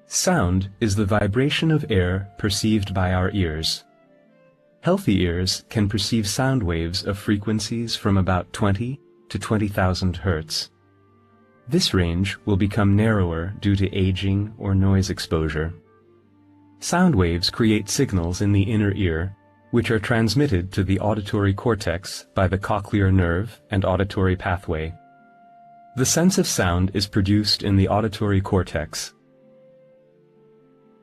Sound is the vibration of air perceived by our ears. Healthy ears can perceive sound waves of frequencies from about 20 to 20,000 Hz. This range will become narrower due to aging or noise exposure. Sound waves create signals in the inner ear, which are transmitted to the auditory cortex by the cochlear nerve and auditory pathway. The sense of sound is produced in the auditory cortex.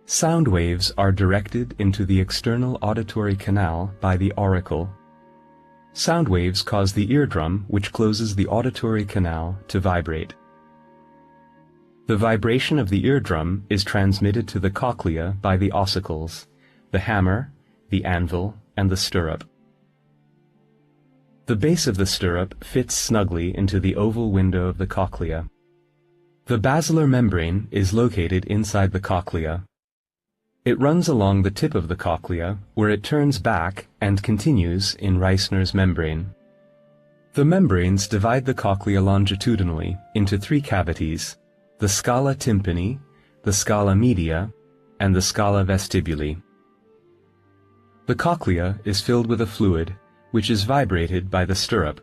Sound waves are directed into the external auditory canal by the auricle. Sound waves cause the eardrum, which closes the auditory canal, to vibrate. The vibration of the eardrum is transmitted to the cochlea by the ossicles, the hammer, the anvil, and the stirrup. The base of the stirrup fits snugly into the oval window of the cochlea. The basilar membrane is located inside the cochlea. It runs along the tip of the cochlea, where it turns back and continues in Reissner's membrane. The membranes divide the cochlea longitudinally into three cavities: the scala tympani, the scala media, and the scala vestibuli. The cochlea is filled with a fluid, which is vibrated by the stirrup.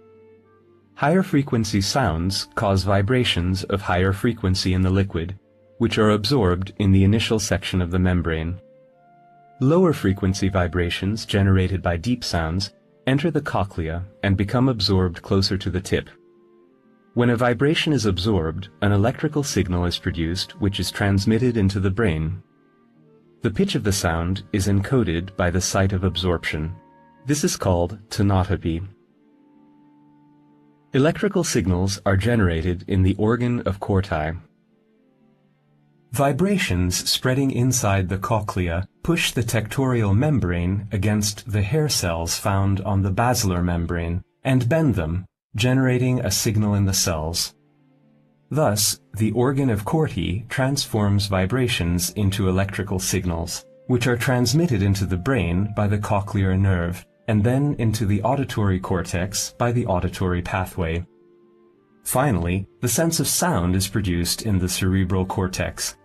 Higher frequency sounds cause vibrations of higher frequency in the liquid, which are absorbed in the initial section of the membrane. Lower frequency vibrations generated by deep sounds enter the cochlea and become absorbed closer to the tip. When a vibration is absorbed, an electrical signal is produced which is transmitted into the brain. The pitch of the sound is encoded by the site of absorption. This is called tonotopy. Electrical signals are generated in the organ of Corti. Vibrations spreading inside the cochlea push the tectorial membrane against the hair cells found on the basilar membrane and bend them, generating a signal in the cells. Thus, the organ of Corti transforms vibrations into electrical signals, which are transmitted into the brain by the cochlear nerve, and then into the auditory cortex by the auditory pathway. Finally, the sense of sound is produced in the cerebral cortex,